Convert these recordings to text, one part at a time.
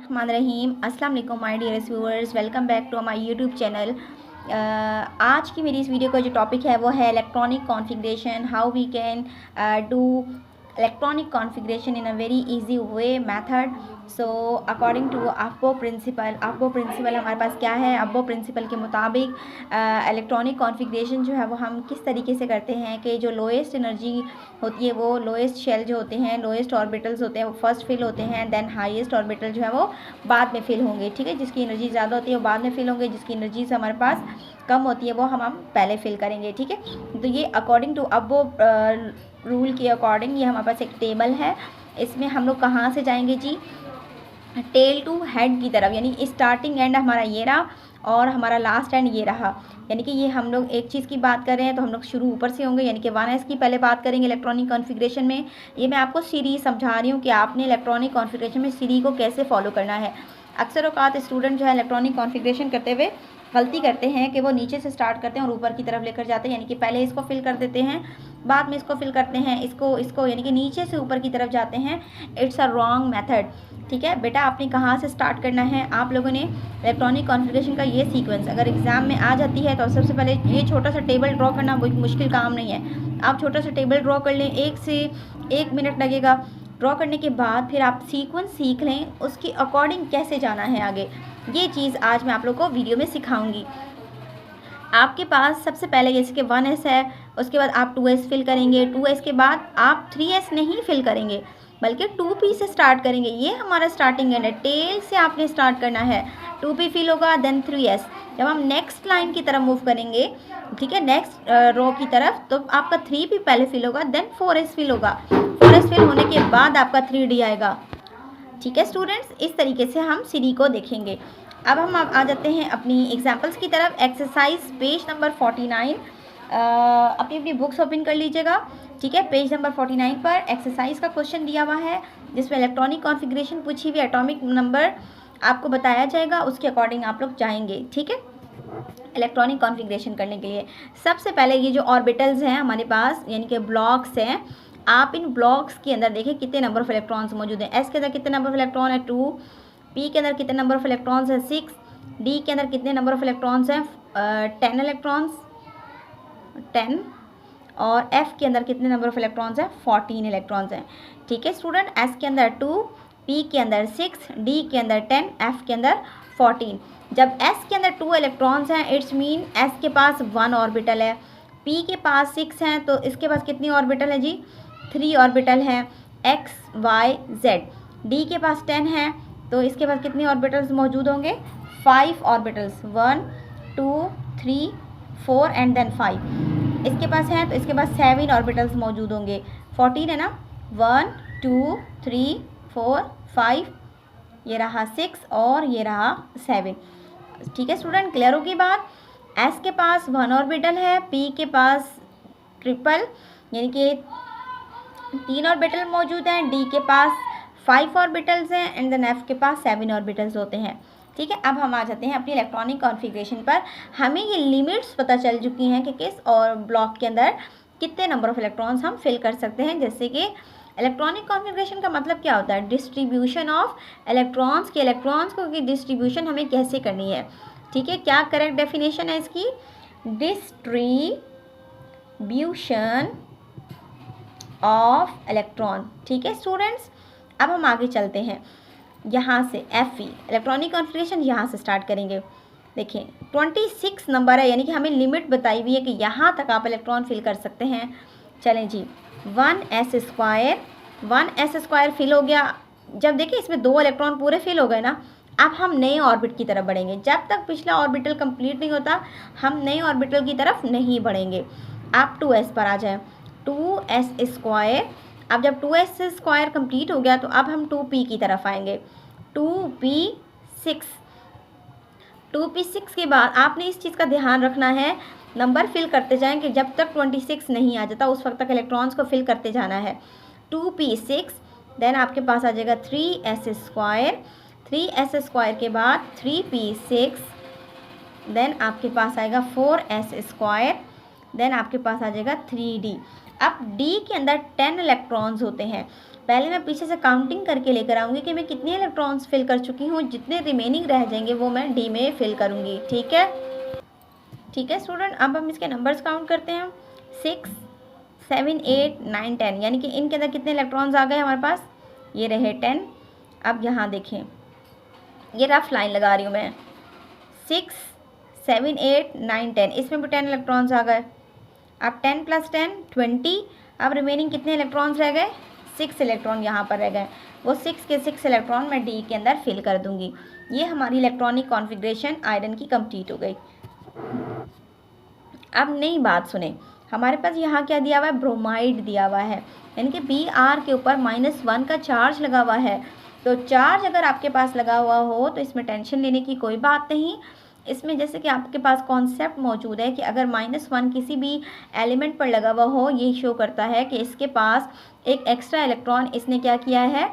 बिस्मिल्लाहिर्रहमानिर्रहीम। अस्सलाम वालेकुम my dearest viewers, welcome back to my YouTube channel. आज की मेरी इस वीडियो का जो टॉपिक है वो है electronic configuration, how we can do electronic configuration in a very easy way method. So according to Aufbau principle हमारे पास क्या है। अब्बो प्रिंसिपल के मुताबिक इलेक्ट्रॉनिक कॉन्फ़िगरेशन जो है वो हम किस तरीके से करते हैं कि जो लोएस्ट एनर्जी होती है, वो लोएस्ट शेल जो होते हैं, लोएस्ट ऑर्बिटल्स होते हैं वो फर्स्ट फिल होते हैं, देन हाईएस्ट ऑर्बिटल जो है वो बाद में फिल होंगे। ठीक है, जिसकी एनर्जी ज़्यादा होती है वो बाद में फिल होंगे, जिसकी एनर्जी हमारे पास कम होती है वो हम पहले फिल करेंगे। ठीक है, तो ये अकॉर्डिंग टू अब्बो रूल के अकॉर्डिंग ये हमारे पास एक टेबल है। इसमें हम लोग कहाँ से जाएंगे जी, टेल टू हेड की तरफ, यानी स्टार्टिंग एंड हमारा ये रहा और हमारा लास्ट एंड ये रहा। यानी कि ये हम लोग एक चीज़ की बात कर रहे हैं तो हम लोग शुरू ऊपर से होंगे, यानी कि 1s की पहले बात करेंगे इलेक्ट्रॉनिक कॉन्फ़िगरेशन में। ये मैं आपको सीरीज समझा रही हूँ कि आपने इलेक्ट्रॉनिक कॉन्फ़िगरेशन में सीरीज को कैसे फॉलो करना है। अक्सर औकात स्टूडेंट जो है इलेक्ट्रॉनिक कॉन्फ़िगरेशन करते हुए गलती करते हैं कि वो नीचे से स्टार्ट करते हैं और ऊपर की तरफ लेकर जाते हैं, यानी कि पहले इसको फिल कर देते हैं, बाद में इसको फिल करते हैं, इसको यानी कि नीचे से ऊपर की तरफ जाते हैं। It's a wrong method. ठीक है बेटा, आपने कहाँ से स्टार्ट करना है, आप लोगों ने इलेक्ट्रॉनिक कॉन्फ़िगरेशन का ये सीक्वेंस अगर एग्ज़ाम में आ जाती है तो सबसे पहले ये छोटा सा टेबल ड्रॉ करना कोई मुश्किल काम नहीं है। आप छोटा सा टेबल ड्रॉ कर लें, 1 से 1 मिनट लगेगा। ड्रॉ करने के बाद फिर आप सीक्वेंस सीख लें, उसकी अकॉर्डिंग कैसे जाना है आगे, ये चीज़ आज मैं आप लोग को वीडियो में सिखाऊंगी। आपके पास सबसे पहले जैसे कि 1s है, उसके बाद आप 2s फिल करेंगे, 2s के बाद आप 3s नहीं फिल करेंगे बल्कि 2p से स्टार्ट करेंगे। ये हमारा स्टार्टिंग एंड है, टेल से आपने स्टार्ट करना है। 2p फिल होगा देन 3s। जब हम नेक्स्ट लाइन की तरफ मूव करेंगे, ठीक है, नेक्स्ट रो की तरफ, तो आपका 3p पहले फिल होगा देन 4s फिल होगा। 4s फिल होने के बाद आपका 3d आएगा। ठीक है स्टूडेंट्स, इस तरीके से हम सीरी को देखेंगे। अब हम आ जाते हैं अपनी एग्जाम्पल्स की तरफ। एक्सरसाइज पेज नंबर 49, अपनी बुक्स ओपन कर लीजिएगा। ठीक है, पेज नंबर 49 पर एक्सरसाइज का क्वेश्चन दिया हुआ है जिसमें इलेक्ट्रॉनिक कॉन्फ़िगरेशन पूछी हुई, एटॉमिक नंबर आपको बताया जाएगा, उसके अकॉर्डिंग आप लोग जाएंगे। ठीक है, इलेक्ट्रॉनिक कॉन्फ़िगरेशन करने के लिए सबसे पहले ये जो ऑर्बिटल्स हैं हमारे पास, यानी कि ब्लॉक्स हैं, आप इन ब्लॉक्स के अंदर देखें कितने नंबर ऑफ इलेक्ट्रॉन्स मौजूद हैं। एस के अंदर कितने नंबर ऑफ इलेक्ट्रॉन है, 2। पी के अंदर कितने नंबर ऑफ इलेक्ट्रॉन्स है, 6। डी के अंदर कितने नंबर ऑफ इलेक्ट्रॉन्स हैं, 10 इलेक्ट्रॉन्स, 10। और एफ के अंदर कितने नंबर ऑफ इलेक्ट्रॉन्स हैं, 14 इलेक्ट्रॉन्स हैं। ठीक है स्टूडेंट, एस के अंदर 2, पी के अंदर 6, डी के अंदर 10, एफ के अंदर 14। जब एस के अंदर 2 इलेक्ट्रॉन्स हैं, इट्स मीन एस के पास 1 ऑर्बिटल है। पी के पास 6 हैं तो इसके पास कितनी ऑर्बिटल है जी, 3 ऑर्बिटल हैं, एक्स वाई जेड। डी के पास 10 है तो इसके पास कितनी ऑर्बिटल्स मौजूद होंगे, 5 ऑर्बिटल्स, 1 2 3 4 एंड देन 5। इसके पास है तो इसके पास 7 ऑर्बिटल्स मौजूद होंगे। 14 है ना, 1 2 3 4 5, ये रहा 6 और ये रहा 7। ठीक है स्टूडेंट, क्लियर होगी बात। एस के पास 1 ऑर्बिटल है, पी के पास ट्रिपल यानी कि 3 ऑर्बिटल मौजूद हैं, डी के पास 5 ऑर्बिटल्स हैं एंड देन एफ के पास 7 ऑर्बिटल्स होते हैं। ठीक है, अब हम आ जाते हैं अपनी इलेक्ट्रॉनिक कॉन्फ़िगरेशन पर। हमें ये लिमिट्स पता चल चुकी हैं कि किस और ब्लॉक के अंदर कितने नंबर ऑफ इलेक्ट्रॉन्स हम फिल कर सकते हैं। जैसे कि इलेक्ट्रॉनिक कॉन्फ़िगरेशन का मतलब क्या होता है, डिस्ट्रीब्यूशन ऑफ इलेक्ट्रॉन्स की, इलेक्ट्रॉन्स को की डिस्ट्रीब्यूशन हमें कैसे करनी है। ठीक है, क्या करेक्ट डेफिनेशन है इसकी, डिस्ट्रीब्यूशन ऑफ इलेक्ट्रॉन। ठीक है स्टूडेंट्स, अब हम आगे चलते हैं। यहाँ से एफ ई इलेक्ट्रॉनिक कॉन्फ़िगरेशन यहाँ से स्टार्ट करेंगे। देखें 26 नंबर है, यानी कि हमें लिमिट बताई हुई है कि यहाँ तक आप इलेक्ट्रॉन फिल कर सकते हैं। चलें जी, 1s स्क्वायर फिल हो गया। जब देखिए इसमें 2 इलेक्ट्रॉन पूरे फिल हो गए ना, अब हम नए ऑर्बिट की तरफ बढ़ेंगे। जब तक पिछला ऑर्बिटल कंप्लीट नहीं होता हम नए ऑर्बिटल की तरफ नहीं बढ़ेंगे। आप 2s पर आ जाएं, 2s स्क्वायर। अब जब 2s स्क्वायर कंप्लीट हो गया तो अब हम 2p की तरफ आएंगे, 2p6। 2p6 के बाद आपने इस चीज़ का ध्यान रखना है, नंबर फिल करते जाएं कि जब तक 26 नहीं आ जाता उस वक्त तक इलेक्ट्रॉन्स को फिल करते जाना है। 2p6 देन आपके पास आ जाएगा 3s स्क्वायर। 3s स्क्वायर के बाद 3p6 देन आपके पास आएगा 4s स्क्वायर, देन आपके पास आ जाएगा 3d। अब d के अंदर 10 इलेक्ट्रॉन्स होते हैं पहले मैं पीछे से काउंटिंग करके लेकर आऊँगी कि मैं कितने इलेक्ट्रॉन्स फिल कर चुकी हूँ, जितने रिमेनिंग रह जाएंगे वो मैं डी में फिल करूँगी। ठीक है, ठीक है स्टूडेंट। अब हम इसके नंबर्स काउंट करते हैं, 6, 7, 8, 9, 10, यानी कि इनके अंदर कितने इलेक्ट्रॉन्स आ गए हमारे पास, ये रहे 10। अब यहाँ देखें, ये रफ लाइन लगा रही हूँ मैं, 6, 7, 8, 9, 10, इसमें भी 10 इलेक्ट्रॉन्स आ गए। अब 10 + 10 20। अब रिमेनिंग कितने इलेक्ट्रॉन्स रह गए, 6 इलेक्ट्रॉन यहाँ पर रह गए। वो 6 के 6 इलेक्ट्रॉन मैं डी के अंदर फिल कर दूँगी। ये हमारी इलेक्ट्रॉनिक कॉन्फ़िगरेशन आयरन की कंप्लीट हो गई। अब नई बात सुने, हमारे पास यहाँ क्या दिया हुआ है, ब्रोमाइड दिया हुआ है, यानी कि Br के ऊपर -1 का चार्ज लगा हुआ है। तो चार्ज अगर आपके पास लगा हुआ हो तो इसमें टेंशन लेने की कोई बात नहीं। इसमें जैसे कि आपके पास कॉन्सेप्ट मौजूद है कि अगर -1 किसी भी एलिमेंट पर लगा हुआ हो, ये शो करता है कि इसके पास एक एक्स्ट्रा इलेक्ट्रॉन इसने क्या किया है,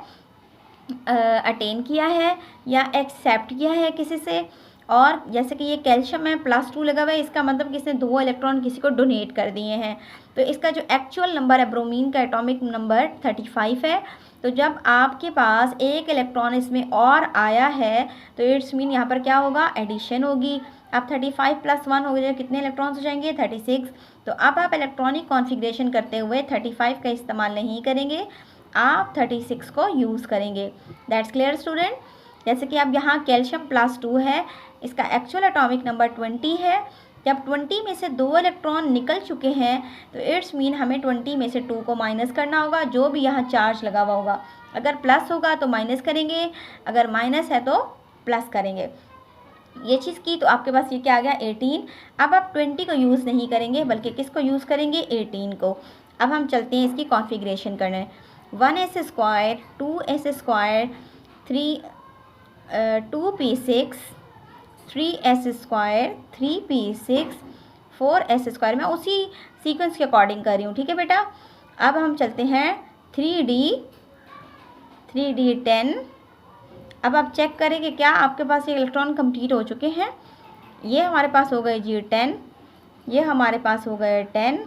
अटेन किया है या एक्सेप्ट किया है किसी से। और जैसे कि ये कैल्शियम में +2 लगा हुआ है, इसका मतलब कि इसने 2 इलेक्ट्रॉन किसी को डोनेट कर दिए हैं। तो इसका जो एक्चुअल नंबर है ब्रोमीन का एटॉमिक नंबर 35 है। तो जब आपके पास एक इलेक्ट्रॉन इसमें और आया है तो इट्स मीन यहाँ पर क्या होगा, एडिशन होगी। अब 35 + 1 हो गया, कितने इलेक्ट्रॉन्स हो जाएंगे, 36। तो अब आप इलेक्ट्रॉनिक कॉन्फ़िगरेशन करते हुए 35 का इस्तेमाल नहीं करेंगे, आप 36 को यूज़ करेंगे। That's clear student. जैसे कि अब यहाँ कैल्शियम +2 है, इसका एक्चुअल एटॉमिक नंबर 20 है। जब 20 में से 2 इलेक्ट्रॉन निकल चुके हैं तो इट्स मीन हमें 20 में से 2 को माइनस करना होगा, जो भी यहाँ चार्ज लगा हुआ होगा। अगर प्लस होगा तो माइनस करेंगे, अगर माइनस है तो प्लस करेंगे। ये चीज़ की तो आपके पास ये क्या आ गया, 18। अब आप 20 को यूज़ नहीं करेंगे बल्कि किसको यूज़ करेंगे, 18 को। अब हम चलते हैं इसकी कॉन्फ़िगरेशन करने। 1s², 2s², 2p6, 3s², 3p6, 4s²। मैं उसी सीक्वेंस के अकॉर्डिंग कर रही हूँ, ठीक है बेटा। अब हम चलते हैं 3d10। अब आप चेक करें कि क्या आपके पास ये इलेक्ट्रॉन कंप्लीट हो चुके हैं। ये हमारे पास हो गए जी 10, ये हमारे पास हो गए 10,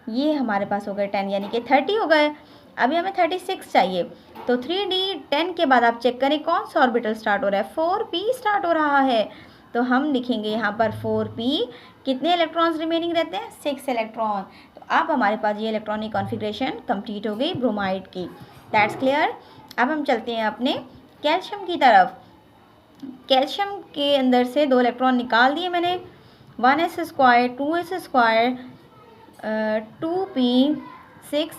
ये हमारे पास हो गए 10, यानी कि 30 हो गए। अभी हमें 36 चाहिए। तो 3d10 के बाद आप चेक करें कौन सा ऑर्बिटल स्टार्ट हो रहा है, 4p स्टार्ट हो रहा है। तो हम लिखेंगे यहाँ पर 4p। कितने इलेक्ट्रॉन्स रिमेनिंग रहते हैं, 6 इलेक्ट्रॉन। तो अब हमारे पास ये इलेक्ट्रॉनिक कॉन्फ़िगरेशन कंप्लीट हो गई ब्रोमाइड की। That's clear. अब हम चलते हैं अपने कैल्शियम की तरफ। कैल्शियम के अंदर से 2 इलेक्ट्रॉन निकाल दिए मैंने, 1s², 2s², 2p6,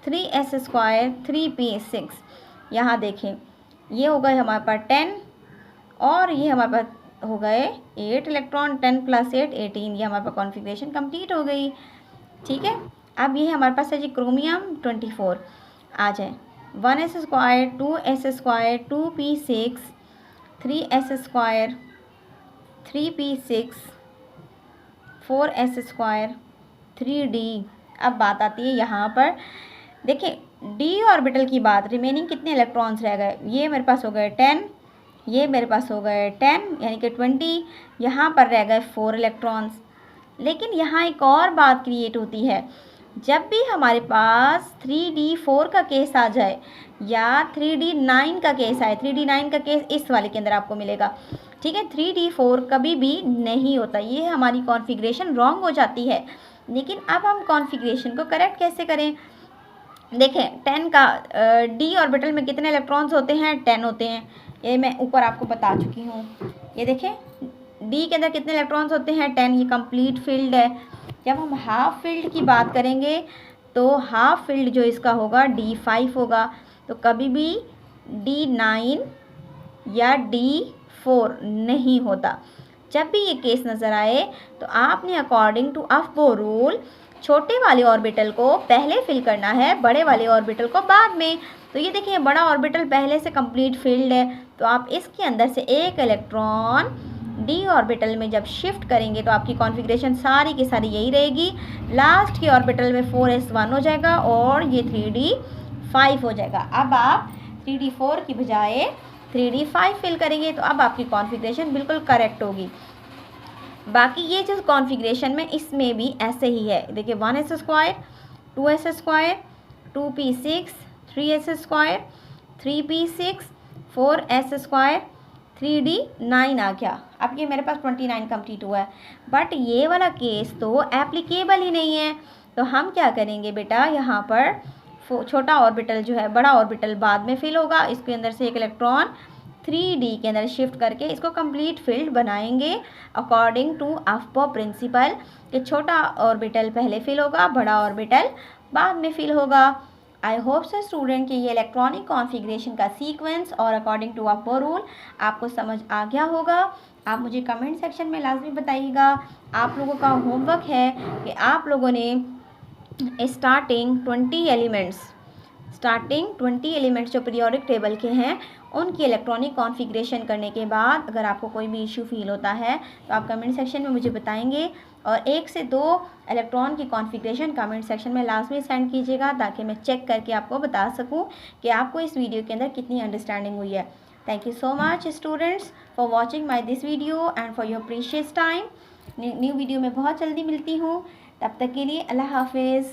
3s², 3p6। यहाँ देखें, ये हो गए हमारे पास 10 और ये हमारे पास हो गए 8 इलेक्ट्रॉन। 10 + 8 18। ये हमारे पास कॉन्फ़िगरेशन कंप्लीट हो गई, ठीक है। अब ये हमारे पास है जी क्रोमियम 24। आ जाए, 1s², 2s², 2p6, 3s², 3p6, 4s², 3d। अब बात आती है यहाँ पर, देखिए डी ऑर्बिटल की बात, रिमेनिंग कितने इलेक्ट्रॉन्स रह गए, ये मेरे पास हो गए 10, ये मेरे पास हो गए 10 यानी कि 20। यहाँ पर रह गए 4 इलेक्ट्रॉन्स। लेकिन यहाँ एक और बात क्रिएट होती है, जब भी हमारे पास 3d4 का केस आ जाए या 3d9 का केस आए, 3d9 का केस इस वाले के अंदर आपको मिलेगा, ठीक है। 3d4 कभी भी नहीं होता, ये हमारी कॉन्फ़िगरेशन रॉन्ग हो जाती है। लेकिन अब हम कॉन्फ़िगरेशन को करेक्ट कैसे करें, देखें 10 का डी ऑर्बिटल में कितने इलेक्ट्रॉन्स होते हैं, 10 होते हैं। ये मैं ऊपर आपको बता चुकी हूँ। ये देखें डी के अंदर कितने इलेक्ट्रॉन्स होते हैं, 10। ये कंप्लीट फील्ड है। जब हम हाफ फील्ड की बात करेंगे तो हाफ फील्ड जो इसका होगा D5 होगा। तो कभी भी D9 या D4 नहीं होता। जब भी ये केस नज़र आए तो आपने अकॉर्डिंग टू अफबो रूल छोटे वाले ऑर्बिटल को पहले फिल करना है, बड़े वाले ऑर्बिटल को बाद में। तो ये देखिए बड़ा ऑर्बिटल पहले से कंप्लीट फील्ड है, तो आप इसके अंदर से एक इलेक्ट्रॉन डी ऑर्बिटल में जब शिफ्ट करेंगे तो आपकी कॉन्फ़िगरेशन सारी की सारी यही रहेगी। लास्ट के ऑर्बिटल में 4s1 हो जाएगा और ये 3d5 हो जाएगा। अब आप 3d4 की बजाय 3d5 फिल करेंगे तो अब आपकी कॉन्फ़िगरेशन बिल्कुल करेक्ट होगी। बाकी ये जो कॉन्फ़िगरेशन में इसमें भी ऐसे ही है। देखिए 1s², 2s², 2p6, 3s², 3p6, 4s², 3d 9 आ गया। अब ये मेरे पास 29 कंप्लीट हुआ है, बट ये वाला केस तो एप्लीकेबल ही नहीं है। तो हम क्या करेंगे बेटा, यहाँ पर छोटा ऑर्बिटल जो है, बड़ा ऑर्बिटल बाद में फिल होगा, इसके अंदर से एक इलेक्ट्रॉन 3d के अंदर शिफ्ट करके इसको कंप्लीट फील्ड बनाएंगे अकॉर्डिंग टू अफबो प्रिंसिपल, कि छोटा ऑर्बिटल पहले फिल होगा, बड़ा ऑर्बिटल बाद में फिल होगा। आई होप सो स्टूडेंट कि ये इलेक्ट्रॉनिक कॉन्फ़िगरेशन का सीक्वेंस और अकॉर्डिंग टू अफबो रूल आपको समझ आ गया होगा। आप मुझे कमेंट सेक्शन में लाजमी बताइएगा। आप लोगों का होमवर्क है कि आप लोगों ने स्टार्टिंग 20 एलिमेंट्स जो पीरियोडिक टेबल के हैं उनकी इलेक्ट्रॉनिक कॉन्फ़िगरेशन करने के बाद अगर आपको कोई भी इशू फील होता है तो आप कमेंट सेक्शन में मुझे बताएंगे, और 1 से 2 इलेक्ट्रॉन की कॉन्फ़िगरेशन कमेंट सेक्शन में लाजमी सेंड कीजिएगा, ताकि मैं चेक करके आपको बता सकूं कि आपको इस वीडियो के अंदर कितनी अंडरस्टैंडिंग हुई है। Thank you so much students for watching my this video and for your precious time. New video में बहुत जल्दी मिलती हूँ, तब तक के लिए अल्लाह हाफिज़।